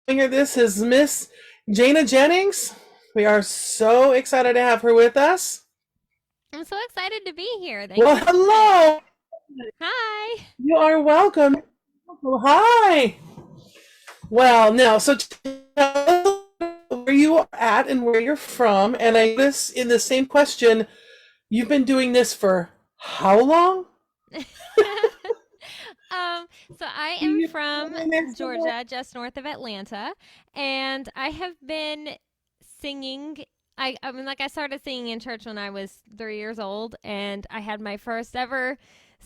This is Miss Jennings. We are so excited to have her with us. I'm so excited to be here. Thank Well, you so much. hello. Hi. You are welcome. Oh, hi. Well, now, so tell us where you are at and where you're from. And I notice in the same question, you've been doing this for how long? um, so I am from Georgia, just north of Atlanta, and I have been singing. I started singing in church when I was 3 years old, and I had my first ever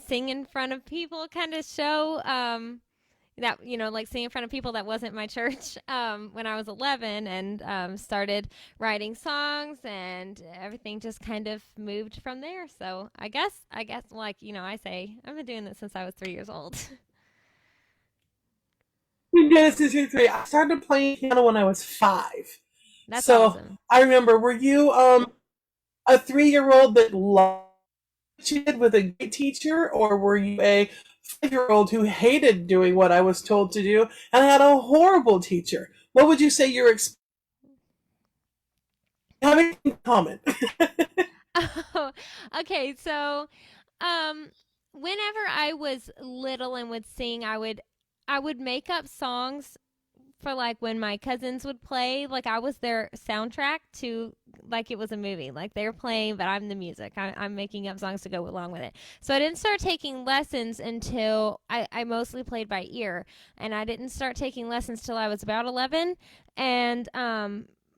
sing in front of people kind of show. That like singing in front of people that wasn't my church when I was 11 and started writing songs and everything just kind of moved from there. So I guess like I say I've been doing this since I was 3 years old. Yes, yes, yes, yes. I started playing piano when I was 5. That's So awesome. I remember, were you a 3-year old that loved what you did with a great teacher, or were you a 5-year old who hated doing what I was told to do and had a horrible teacher? What would you say your having in common? Oh, okay. So, um, whenever I was little and would sing, I would make up songs for like when my cousins would play, like I was their soundtrack to like it was a movie. Like they're playing, but I'm the music. I'm making up songs to go along with it. So I didn't start taking lessons until I mostly played by ear, and I didn't start taking lessons till I was about 11. And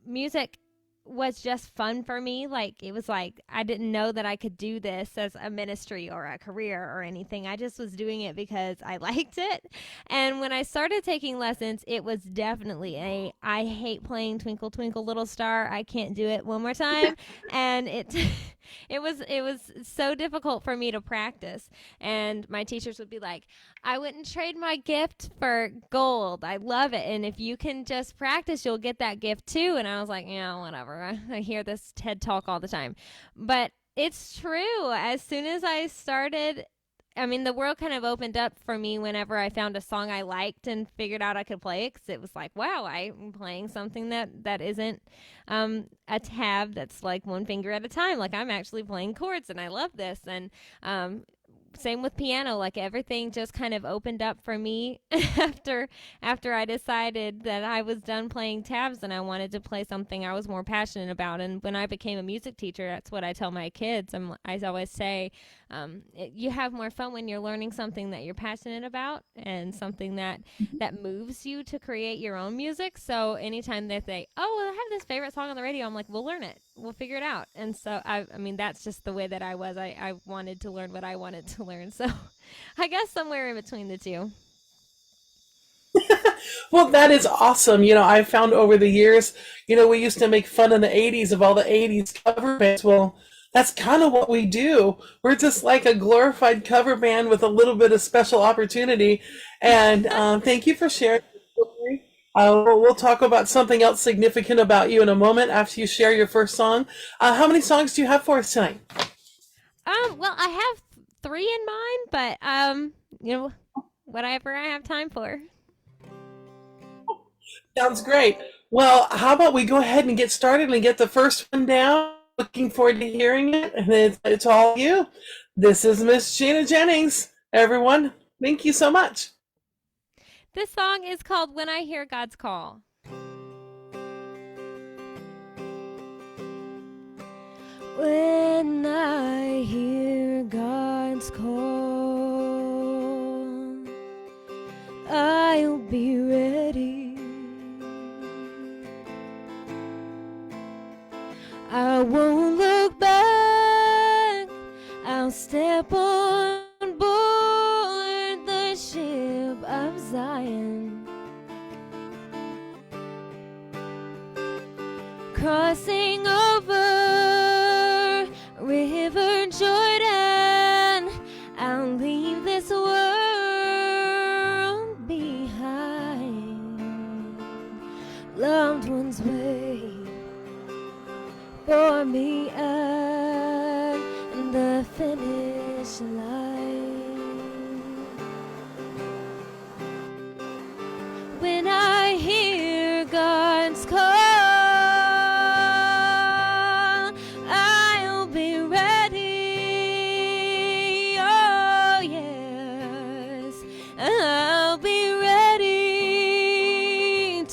music was just fun for me. Like it was like I didn't know that I could do this as a ministry or a career or anything. I just was doing it because I liked it. And when I started taking lessons, it was definitely a I hate playing Twinkle Twinkle Little Star. I can't do it one more time. And it it was so difficult for me to practice. And my teachers would be like, I wouldn't trade my gift for gold. I love it. And if you can just practice, you'll get that gift too. And I was like, yeah, whatever. I hear this TED talk all the time. But it's true. As soon as I started, I mean, the world kind of opened up for me whenever I found a song I liked and figured out I could play it, because it was like, wow, I'm playing something that isn't a tab that's like one finger at a time. Like I'm actually playing chords, and I love this. And um, same with piano, like everything just kind of opened up for me after I decided that I was done playing tabs and I wanted to play something I was more passionate about. And when I became a music teacher, that's what I tell my kids. I always say, you have more fun when you're learning something that you're passionate about and something that moves you to create your own music. So anytime they say, "Oh, well, I have this favorite song on the radio," I'm like, "We'll learn it. We'll figure it out." And so I mean, that's just the way that I was. I wanted to learn what I wanted to learn. So I guess somewhere in between the two. Well, that is awesome. I found over the years, we used to make fun in the 80s of all the 80s cover bands. Well, that's kind of what we do. We're just like a glorified cover band with a little bit of special opportunity. And thank you for sharing. We'll talk about something else significant about you in a moment after you share your first song. How many songs do you have for us tonight? Well, I have three in mind, but you know, whatever I have time for. Sounds great. Well, how about we go ahead and get started and get the first one down? Looking forward to hearing it, and it's all you. This is Miss Gina Jennings, everyone. Thank you so much. This song is called "When I Hear God's Call." When I hear God's call, I'll be ready. I won't look back. I'll step on board the ship of Zion, crossing over River Jordan. I'll leave this world behind. Loved ones wait for me at the finish line. When I hear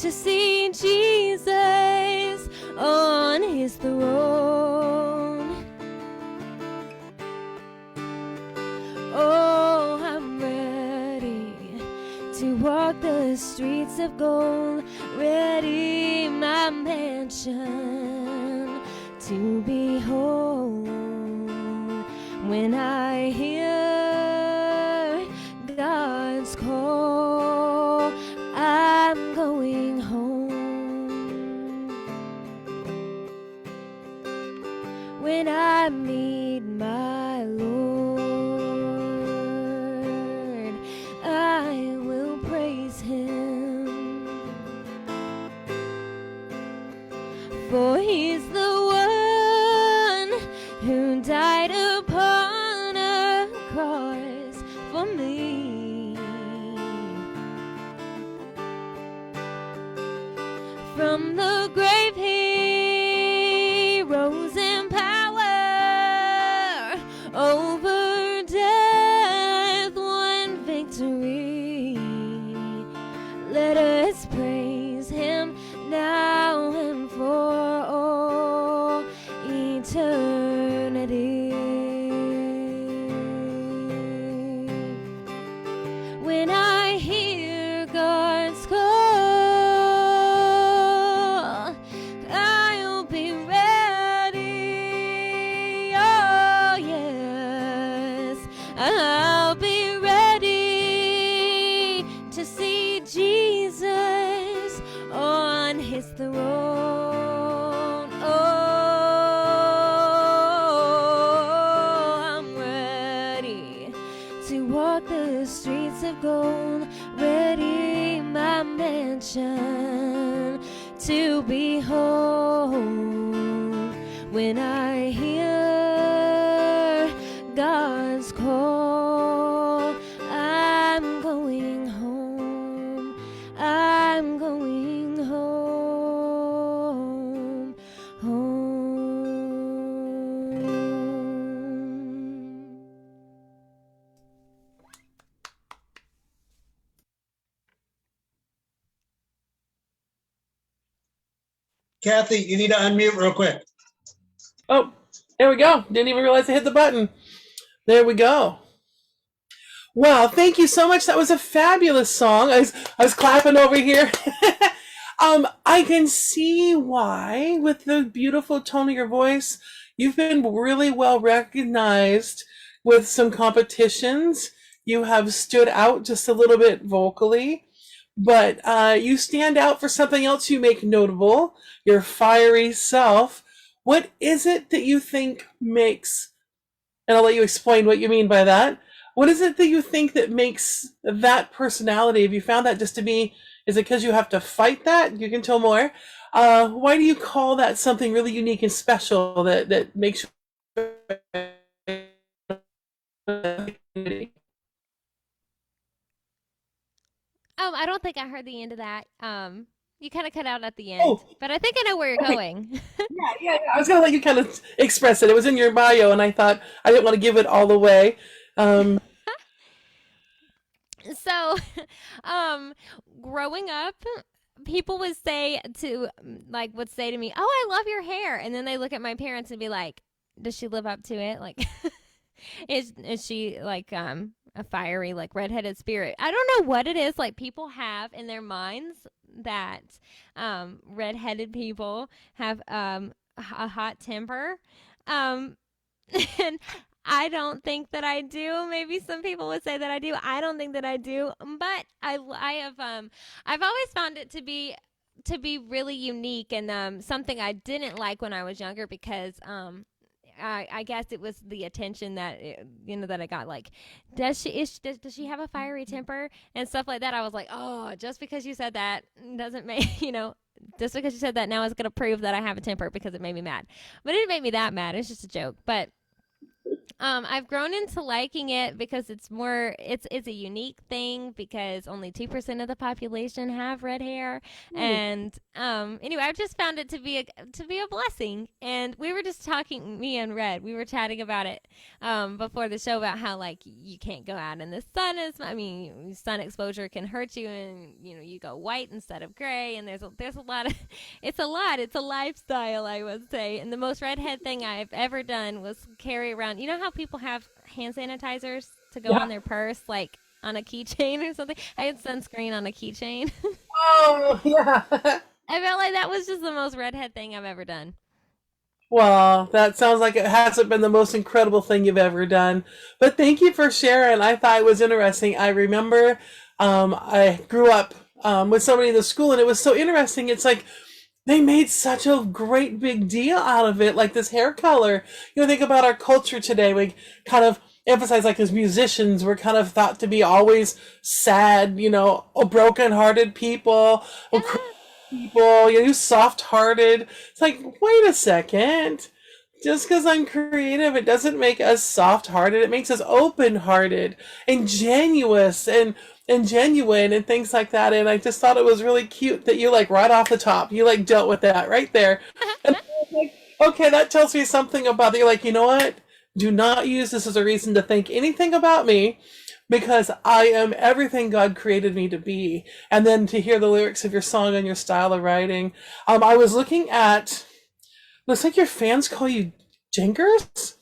to see Jesus on his throne. Oh, I'm ready to walk the streets of gold, ready my mansion to behold. When I hear God's call, I'm going home. When I meet my Lord, I will praise him, for he's the one who died upon a cross for me. From the grave he rose in power, over death won victory. Let us praise him now and for all eternity. When I hear God's call, I'll be ready. Oh, yes, I'll be ready to see Jesus on his throne. Oh, I'm ready to walk the streets of gold, ready my mansion to behold. When I hear God's call, I'm going home. I'm going home. Home. Kathy, you need to unmute real quick. Oh, there we go. Didn't even realize I hit the button. There we go. Wow, thank you so much. That was a fabulous song. I was clapping over here. I can see why, with the beautiful tone of your voice, you've been really well recognized with some competitions. You have stood out just a little bit vocally, but you stand out for something else you make notable, your fiery self. What is it that you think makes, and I'll let you explain what you mean by that. What is it that you think that makes that personality? Have you found that just to be, is it because you have to fight that? You can tell more. Why do you call that something really unique and special that makes you? I don't think I heard the end of that. You kind of cut out at the end, Oh, but I think I know where you're okay. going. Yeah. I was gonna let you kind of express it. It was in your bio, and I thought I didn't want to give it all away. Um, So, um, growing up, people would say to me, "Oh, I love your hair," and then they look at my parents and be like, "Does she live up to it? Like, is she like a fiery like redheaded spirit?" I don't know what it is. Like people have in their minds that redheaded people have a hot temper. Um, and I don't think that I do. Maybe some people would say that I do. I don't think that I do. But I have I've always found it to be really unique and something I didn't like when I was younger because I guess it was the attention that that I got. Like, does she have a fiery temper and stuff like that? I was like, oh, just because you said that doesn't make just because you said that now is gonna prove that I have a temper because it made me mad. But it didn't make me that mad. It's just a joke. But I've grown into liking it because it's a unique thing because only 2% of the population have red hair. And anyway, I've just found it to be a blessing. And we were just talking, me and Red, we were chatting about it before the show about how like you can't go out in the sun sun exposure can hurt you, and you go white instead of gray, and there's a lot of it's a lifestyle, I would say. And the most redhead thing I've ever done was carry around, you know how people have hand sanitizers to go on their purse, like on a keychain or something. I had sunscreen on a keychain. Oh, yeah. I felt like that was just the most redhead thing I've ever done. Well, that sounds like it hasn't been the most incredible thing you've ever done. But thank you for sharing. I thought it was interesting. I remember I grew up with somebody in the school, and it was so interesting. It's like they made such a great big deal out of it, like this hair color. Think about our culture today. We kind of emphasize, like, as musicians, we're kind of thought to be always sad, broken-hearted people, people, soft-hearted. It's like, wait a second. Just because I'm creative, it doesn't make us soft-hearted. It makes us open-hearted and genuine and things like that. And I just thought it was really cute that you, like, right off the top, you, like, dealt with that right there. And I was like, okay, that tells me something about that. You're like, you know what? Do not use this as a reason to think anything about me, because I am everything God created me to be. And then to hear the lyrics of your song and your style of writing. I was looking at, looks like your fans call you Jingers?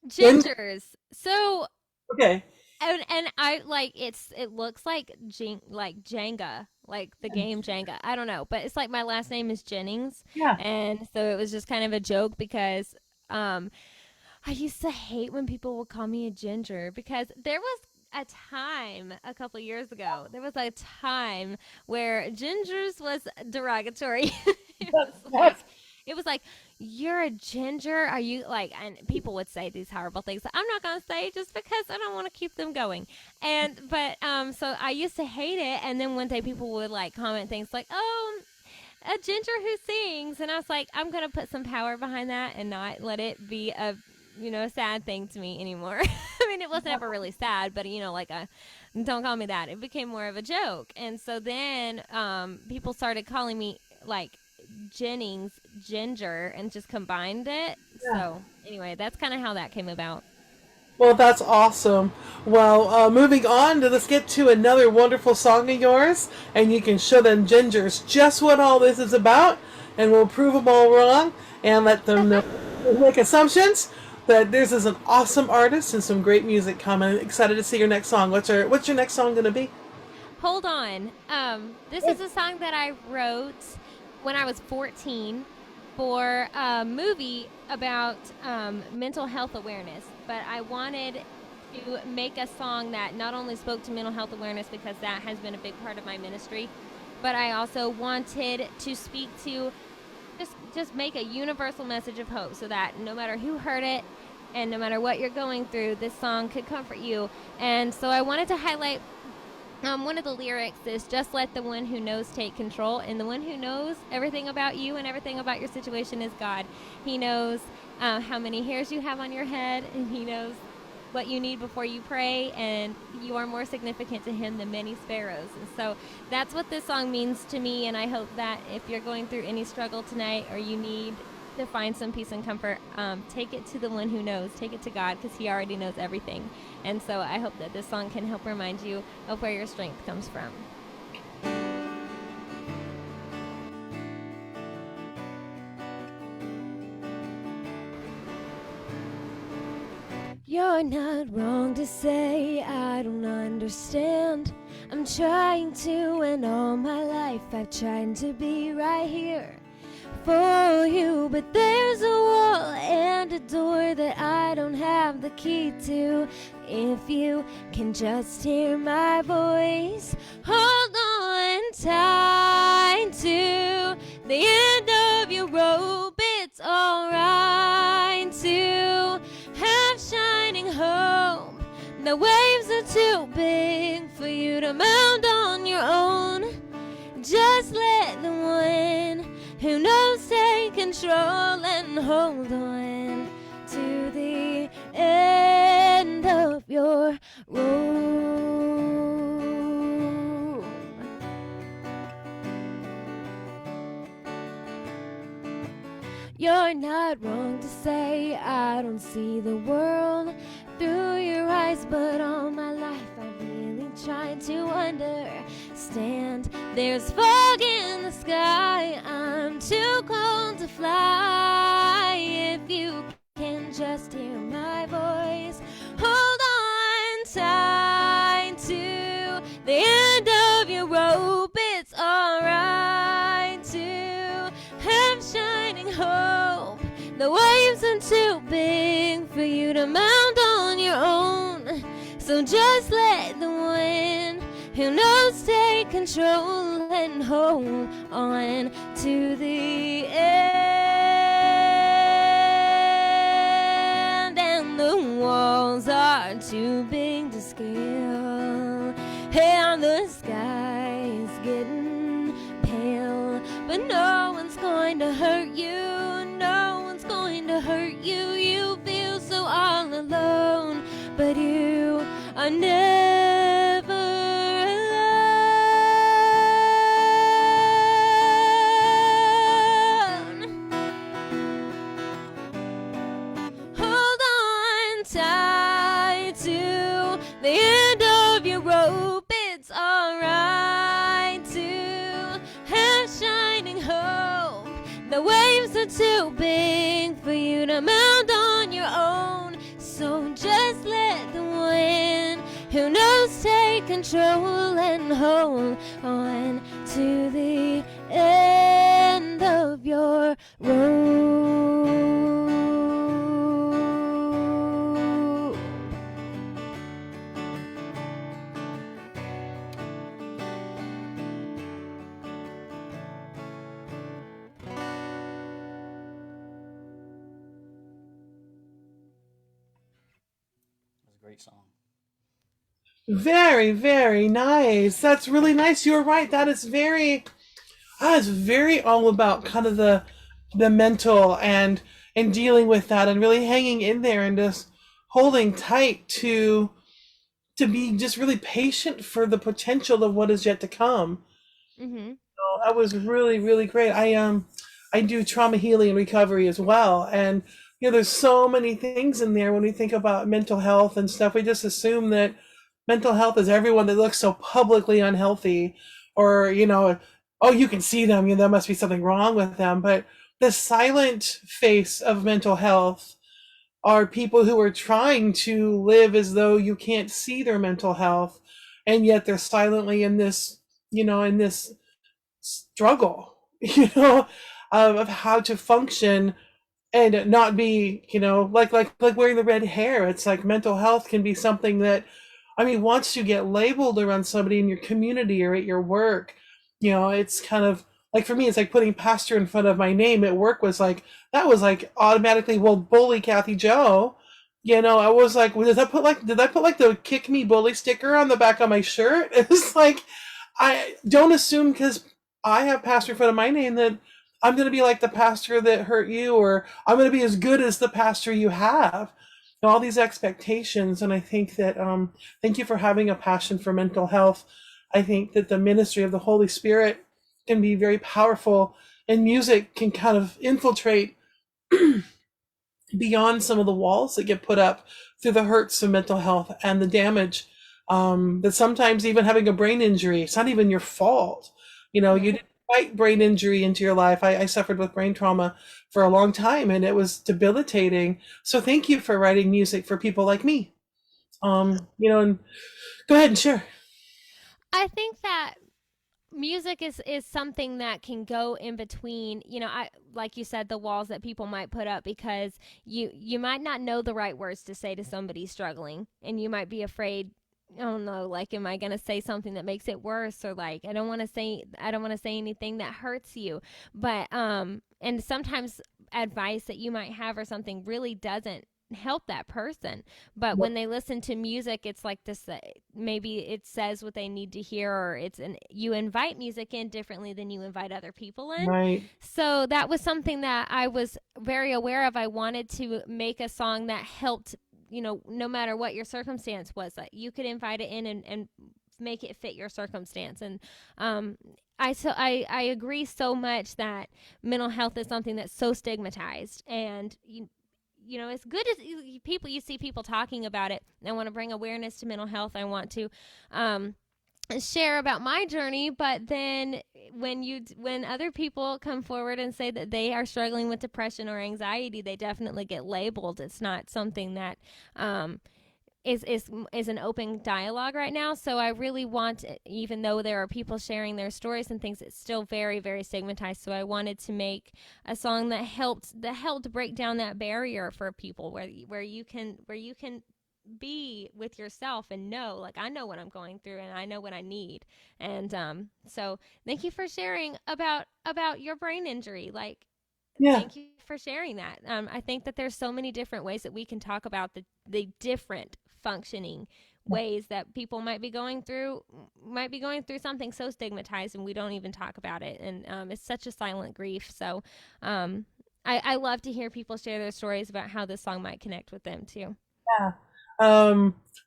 Gingers. So Okay. and I like it looks like Jenga, like the game Jenga. I don't know, but it's like my last name is Jennings. Yeah. And so it was just kind of a joke because I used to hate when people would call me a ginger, because there was a time a couple years ago. There was a time where gingers was derogatory. It was like, you're a ginger? Are you like, and people would say these horrible things that I'm not going to say just because I don't want to keep them going. So I used to hate it. And then one day people would like comment things like, oh, a ginger who sings. And I was like, I'm going to put some power behind that and not let it be a sad thing to me anymore. I mean, it wasn't ever really sad, but don't call me that. It became more of a joke. And so then people started calling me like Jennings Ginger and just combined it. Yeah. So anyway, that's kind of how that came about. Well, that's awesome. Well, moving on, let's get to another wonderful song of yours, and you can show them gingers just what all this is about, and we'll prove them all wrong and let them know, make assumptions that this is an awesome artist and some great music coming. Excited to see your next song. What's your next song going to be? Hold on. This is a song that I wrote when I was 14 for a movie about mental health awareness. But I wanted to make a song that not only spoke to mental health awareness, because that has been a big part of my ministry, but I also wanted to speak to just make a universal message of hope, so that no matter who heard it and no matter what you're going through, this song could comfort you. And so I wanted to highlight one of the lyrics is, just let the one who knows take control. And the one who knows everything about you and everything about your situation is God. He knows how many hairs you have on your head, and he knows what you need before you pray, and you are more significant to him than many sparrows. And so that's what this song means to me, and I hope that if you're going through any struggle tonight, or you need to find some peace and comfort, take it to the one who knows. Take it to God, because he already knows everything. And so I hope that this song can help remind you of where your strength comes from. You're not wrong to say I don't understand. I'm trying to, and all my life I've tried to be right here for you, but there's a wall and a door that I don't have the key to. If you can just hear my voice, hold on tight to the end of your rope. It's alright to have shining hope. The waves are too big for you to mount on your own. Just let the one who knows take control and hold on to the end. You're not wrong to say I don't see the world through your eyes, but all my life I've really tried to understand. There's fog in the sky, I'm too cold to fly. If you can just hear my voice, hold on tight to the end of your rope. It's alright to have shining hope. The waves are too big for you to mount on your own. So just let the wind, who knows, take control and hold on to the end. And the walls are too big to scale, and the sky is getting pale. But no one's going to hurt you, no one's going to hurt you. You feel so all alone, but you are never alone. Hold on tight to the end of your rope. It's alright to have shining hope. The waves are too big for you to mount on your own. So just let the wind, who knows, take control and hold on to the end of your rope. That's a great song. Very, very nice. That's really nice. You're right. That is very all about kind of the mental and dealing with that and really hanging in there and just holding tight to be just really patient for the potential of what is yet to come. Mm-hmm. So that was really, really great. I do trauma healing and recovery as well. And there's so many things in there when we think about mental health and stuff. We just assume that mental health is everyone that looks so publicly unhealthy, or oh, you can see them, there must be something wrong with them. But the silent face of mental health are people who are trying to live as though you can't see their mental health, and yet they're silently in this struggle, of how to function and not be, like wearing the red hair. It's like mental health can be something that, I mean, once you get labeled around somebody in your community or at your work, it's kind of like, for me, it's like putting pastor in front of my name at work was like, that was like automatically, well, bully Kathy Joe. I was like, well, did I put like the kick me bully sticker on the back of my shirt? It was like, I don't assume because I have pastor in front of my name that I'm going to be like the pastor that hurt you, or I'm going to be as good as the pastor you have. All these expectations. And I think that, thank you for having a passion for mental health. I think that the ministry of the Holy Spirit can be very powerful, and music can kind of infiltrate beyond some of the walls that get put up through the hurts of mental health and the damage, that sometimes even having a brain injury, it's not even your fault. You didn't fight brain injury into your life. I suffered with brain trauma for a long time, and it was debilitating. So thank you for writing music for people like me. And go ahead and share. I think that music is something that can go in between, I like you said, the walls that people might put up, because you might not know the right words to say to somebody struggling, and you might be afraid, oh no, like, am I going to say something that makes it worse, or like, I don't want to say anything that hurts you. But and sometimes advice that you might have or something really doesn't help that person. But when they listen to music, it's like this, maybe it says what they need to hear, or you invite music in differently than you invite other people in. Right. So that was something that I was very aware of. I wanted to make a song that helped, no matter what your circumstance was, that you could invite it in and make it fit your circumstance. And I agree so much that mental health is something that's so stigmatized, and you know, as good as you see people talking about it. I want to bring awareness to mental health. I want to share about my journey, but then when other people come forward and say that they are struggling with depression or anxiety, they definitely get labeled. It's not something that is an open dialogue right now. So I really want, even though there are people sharing their stories and things, it's still very, very stigmatized. So I wanted to make a song that helped break down that barrier for people, where you can be with yourself and know, like, I know what I'm going through and I know what I need. And so thank you for sharing about your brain injury. Like, Yeah. thank you for sharing that. I think that there's so many different ways that we can talk about the different functioning ways that people might be going through something so stigmatized, and we don't even talk about it. And it's such a silent grief. So I love to hear people share their stories about how this song might connect with them too. Yeah.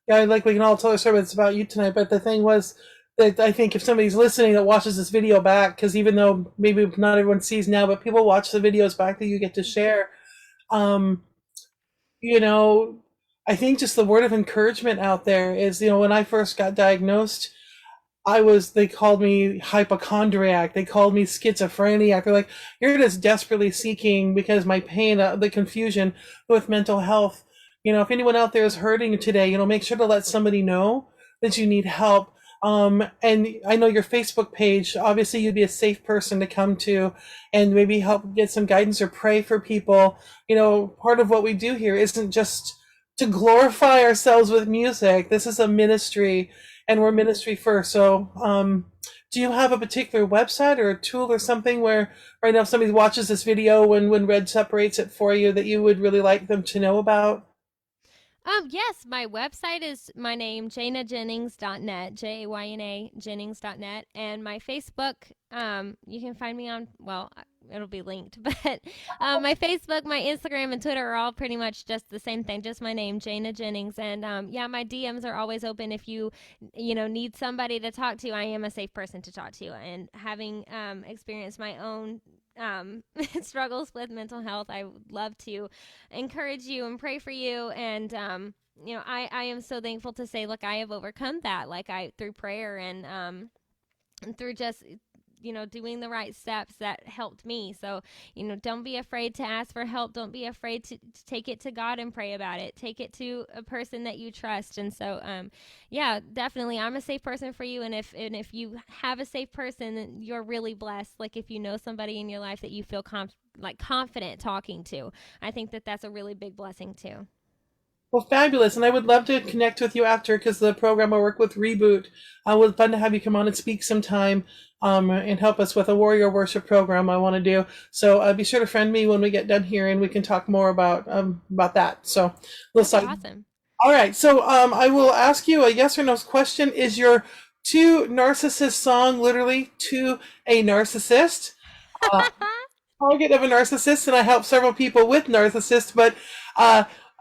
Yeah, like we can all tell our story, it's about you tonight, but the thing was that I think if somebody's listening that watches this video back, because even though maybe not everyone sees now, but people watch the videos back that you get to share, you know, I think just the word of encouragement out there is, when I first got diagnosed, they called me hypochondriac. They called me schizophrenic. They're like, you're just desperately seeking, because my pain, the confusion with mental health. If anyone out there is hurting today, make sure to let somebody know that you need help. And I know your Facebook page, obviously you'd be a safe person to come to and maybe help get some guidance or pray for people. Part of what we do here isn't just to glorify ourselves with music. This is a ministry, and we're ministry first. So do you have a particular website or a tool or something where right now if somebody watches this video, when Red separates it for you, that you would really like them to know about? Yes, my website is my name, JanyaJennings.net, Jayna Jennings.net, and my Facebook, you can find me on, well, it'll be linked, but my Facebook, my Instagram, and Twitter are all pretty much just the same thing, just my name, Jayna Jennings. And yeah, my DMs are always open. If you need somebody to talk to, I am a safe person to talk to. And having experienced my own struggles with mental health, I would love to encourage you and pray for you. And I am so thankful to say, look, I have overcome that, like, through prayer and through just doing the right steps that helped me. So don't be afraid to ask for help. Don't be afraid to take it to God and pray about it. Take it to a person that you trust. And so yeah, definitely, I'm a safe person for you. And if you have a safe person, then you're really blessed. Like, if you know somebody in your life that you feel confident talking to, I think that that's a really big blessing too. Well, fabulous. And I would love to connect with you after, because the program I work with, Reboot, would fun to have you come on and speak sometime and help us with a warrior worship program I want to do. So be sure to friend me when we get done here, and we can talk more about that. So, That's awesome. All right. So I will ask you a yes or no question. Is your "To Narcissist" song literally to a narcissist? Target of a narcissist, and I help several people with narcissists, but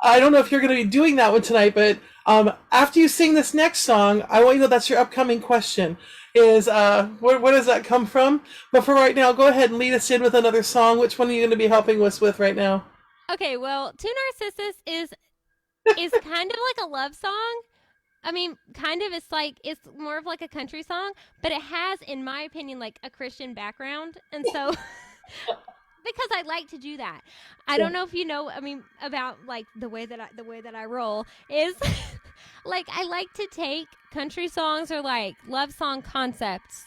I don't know if you're going to be doing that one tonight, but after you sing this next song, I want you to know that's your upcoming question, is where does that come from? But for right now, go ahead and lead us in with another song. Which one are you going to be helping us with right now? Okay, well, "To Narcissus" is kind of like a love song. I mean, kind of, it's more of like a country song, but it has, in my opinion, like a Christian background. And so because I like to do that. I don't know if you know, I mean, about like the way that I roll is like, I like to take country songs or like love song concepts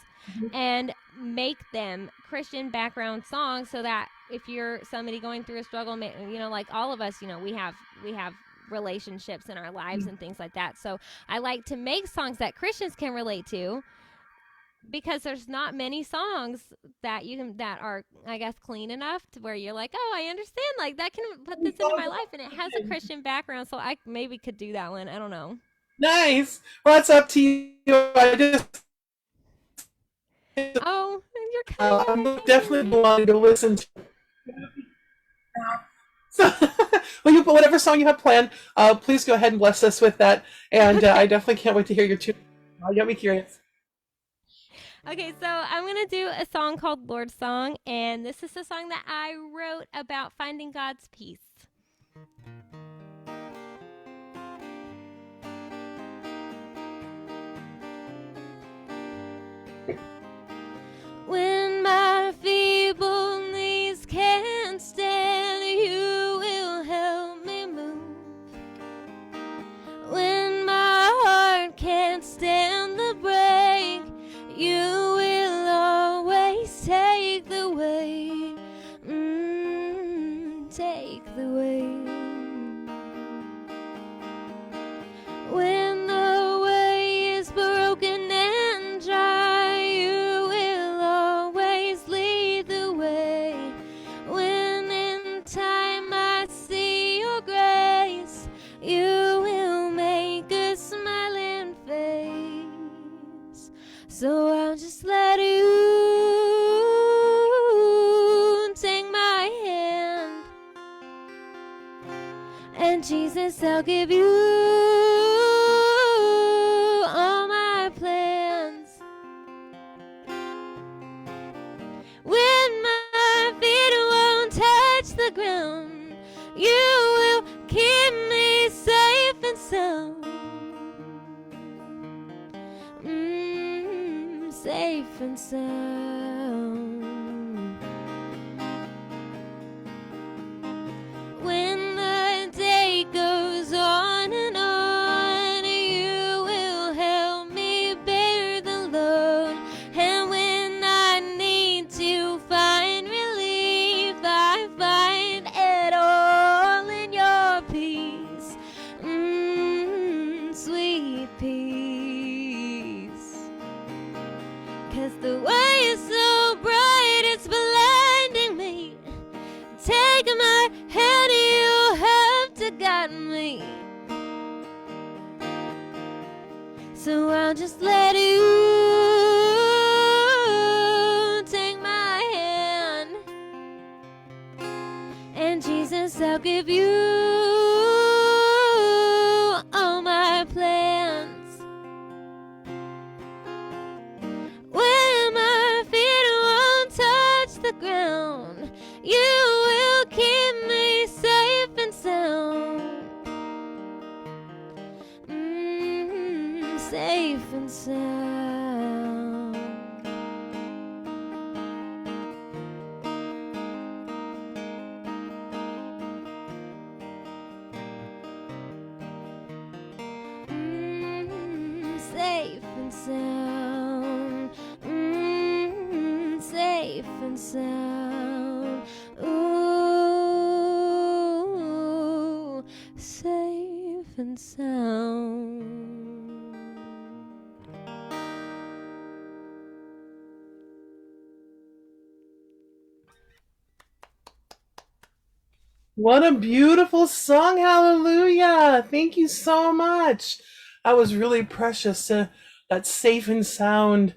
and make them Christian background songs, so that if you're somebody going through a struggle, like all of us, we have relationships in our lives and things like that. So I like to make songs that Christians can relate to, because there's not many songs that are, I guess, clean enough to where you're like, oh, I understand, like, that can put this into my life, and it has a Christian background, so I maybe could do that one. I don't know. Nice. Well, that's up to you. I just Oh, you're kind I'm of definitely wanting to listen to. So, well, you put whatever song you have planned. Please go ahead and bless us with that, and I definitely can't wait to hear your tune. You got me curious. Okay, so I'm gonna do a song called Lord's Song, and this is a song that I wrote about finding God's peace. When my feeble knees can't stand, you will help me move. When my heart can't stand the break, you will always take the weight. Take the weight. When the way is broken and dry, you will always lead the way. When in time I see your grace, you will make a smiling face. So I'll just let you take my hand, and Jesus, I'll give you all my plans. When my feet won't touch the ground, you will keep me safe and sound. Safe and sound. When the day goes on and on, you will help me bear the load. And when I need to find relief, I find it all in your peace. Sweet peace. 'Cause the way is so bright, it's blinding me. Take my hand, you have to guide me. So I'll just let you take my hand, and Jesus, I'll give you all my plans. When my feet won't touch the ground, you will keep me safe and sound. Safe and sound. Safe and sound. Safe and sound. Ooh, safe and sound. What a beautiful song. Hallelujah. Thank you so much. That was really precious. That safe and sound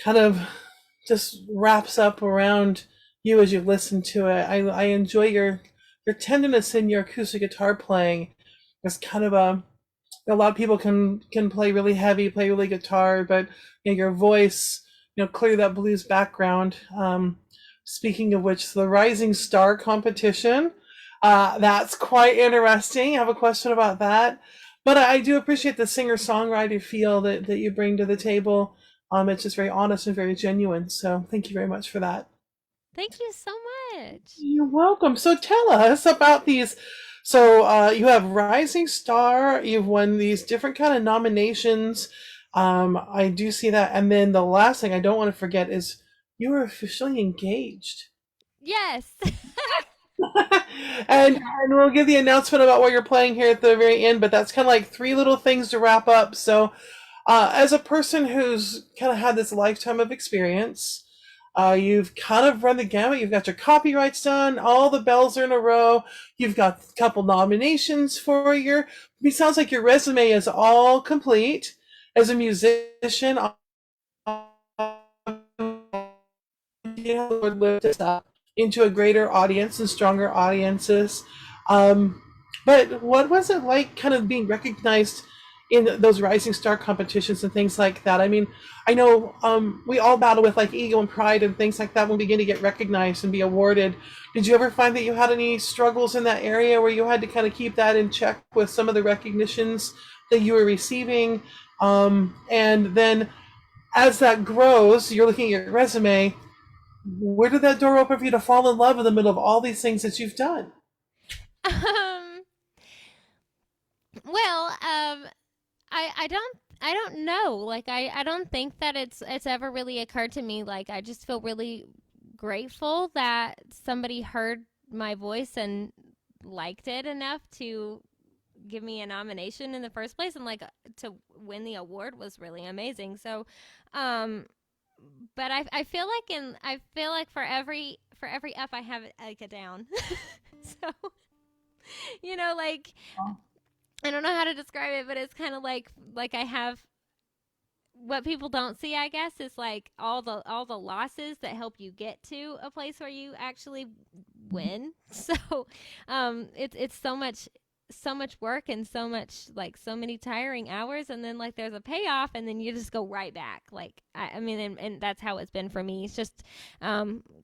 kind of just wraps up around you as you listen to it. I enjoy your tenderness in your acoustic guitar playing. It's kind of a lot of people can play really heavy, play really guitar, but your voice, clearly that blues background. Speaking of which, the Rising Star competition, that's quite interesting. I have a question about that, but I do appreciate the singer-songwriter feel that you bring to the table. It's just very honest and very genuine. So thank you very much for that. Thank you so much. You're welcome. So tell us about these. So you have Rising Star. You've won these different kind of nominations. I do see that. And then the last thing I don't want to forget is you were officially engaged. Yes. And we'll give the announcement about what you're playing here at the very end. But that's kind of like three little things to wrap up. So as a person who's kind of had this lifetime of experience, you've kind of run the gamut. You've got your copyrights done. All the bells are in a row. You've got a couple nominations for your. It sounds like your resume is all complete. As a musician, Lord lift us up into a greater audience and stronger audiences. But what was it like, kind of being recognized in those rising star competitions and things like that. I mean, I know we all battle with like ego and pride and things like that when we begin to get recognized and be awarded. Did you ever find that you had any struggles in that area where you had to kind of keep that in check with some of the recognitions that you were receiving? And then as that grows, you're looking at your resume. Where did that door open for you to fall in love in the middle of all these things that you've done? Um, well, I don't know. Like I don't think that it's ever really occurred to me. Like I just feel really grateful that somebody heard my voice and liked it enough to give me a nomination in the first place, and like to win the award was really amazing. So um but I feel like I feel like for every up I have like a down. So like I don't know how to describe it, but it's kind of like I have what people don't see, I guess, is like all the losses that help you get to a place where you actually win. So it's so much work and so much like so many tiring hours, and then like there's a payoff and then you just go right back. Like I mean, and that's how it's been for me. It's just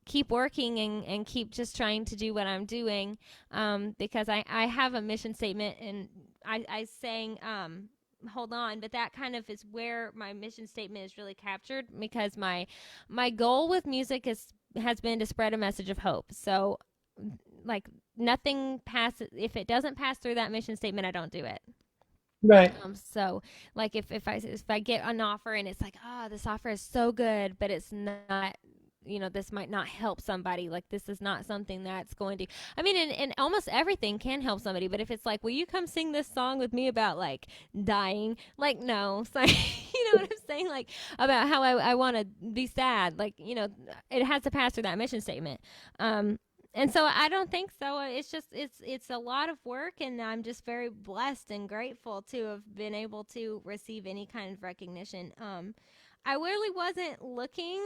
keep working and keep just trying to do what I'm doing, because I have a mission statement, and I sang hold on, but that kind of is where my mission statement is really captured, because my goal with music has been to spread a message of hope. So like nothing passes if it doesn't pass through that mission statement, I don't do it. Right. So like if I get an offer and it's like, oh, this offer is so good, but it's not, this might not help somebody. Like this is not something that's going to. I mean, and almost everything can help somebody. But if it's like, will you come sing this song with me about like dying? Like no, so, you know what I'm saying? Like about how I want to be sad. Like it has to pass through that mission statement. And so I don't think so. It's just it's a lot of work, and I'm just very blessed and grateful to have been able to receive any kind of recognition. I really wasn't looking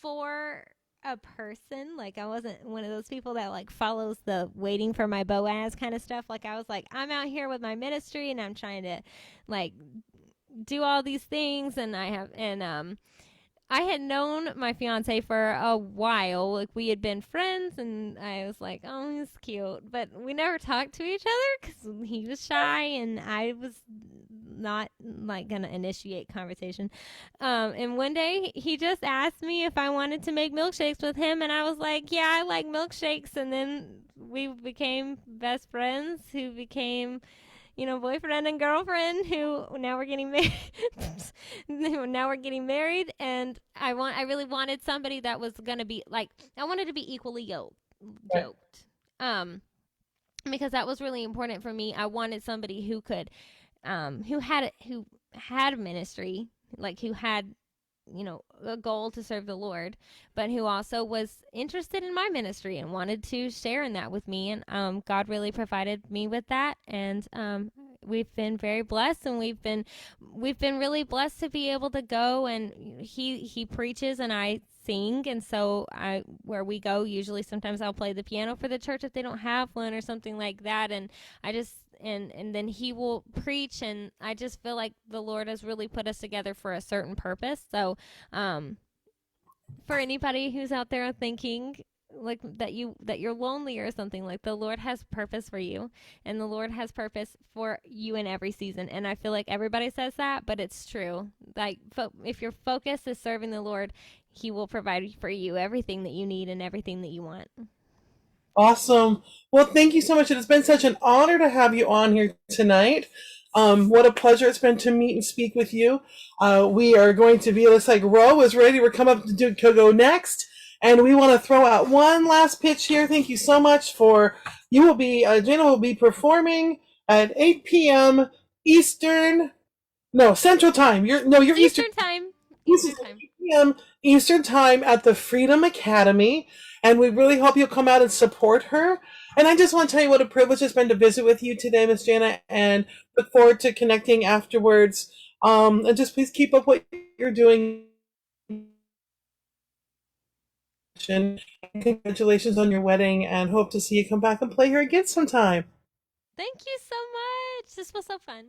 for a person. Like I wasn't one of those people that like follows the waiting for my Boaz kind of stuff. Like I was like, I'm out here with my ministry and I'm trying to like do all these things, and I had known my fiance for a while. Like we had been friends, and I was like, "Oh, he's cute," but we never talked to each other because he was shy, and I was not like gonna initiate conversation. And one day he just asked me if I wanted to make milkshakes with him, and I was like, "Yeah, I like milkshakes." And then we became best friends, who became boyfriend and girlfriend, who now we're getting married. Now we're getting married, and I really wanted somebody that was gonna be like, I wanted to be equally Right. yoked. Um, because that was really important for me. I wanted somebody who had a ministry, like who had a goal to serve the Lord, but who also was interested in my ministry and wanted to share in that with me. And God really provided me with that, and we've been very blessed, and we've been really blessed to be able to go, and he preaches and I sing, and so I where we go, usually sometimes I'll play the piano for the church if they don't have one or something like that, and I just and then he will preach, and I just feel like the Lord has really put us together for a certain purpose. So for anybody who's out there thinking like that you're lonely or something, like the Lord has purpose for you, and the Lord has purpose for you in every season. And I feel like everybody says that, but it's true. Like if your focus is serving the Lord, he will provide for you everything that you need and everything that you want. Awesome. Well, thank you so much. It has been such an honor to have you on here tonight. What a pleasure it's been to meet and speak with you. We are going to be, looks like Ro is ready. We're coming up to go next. And we want to throw out one last pitch here. Thank you so much for, you will be, Jana will be performing at 8 p.m. Eastern, no, Central Time. You're Eastern. Eastern time. This Eastern is time. 8 p.m. Eastern Time at the Freedom Academy, and we really hope you'll come out and support her. And I just want to tell you what a privilege it's been to visit with you today, Miss Jana, and look forward to connecting afterwards. And just please keep up what you're doing. And congratulations on your wedding, and hope to see you come back and play here again sometime. Thank you so much. This was so fun.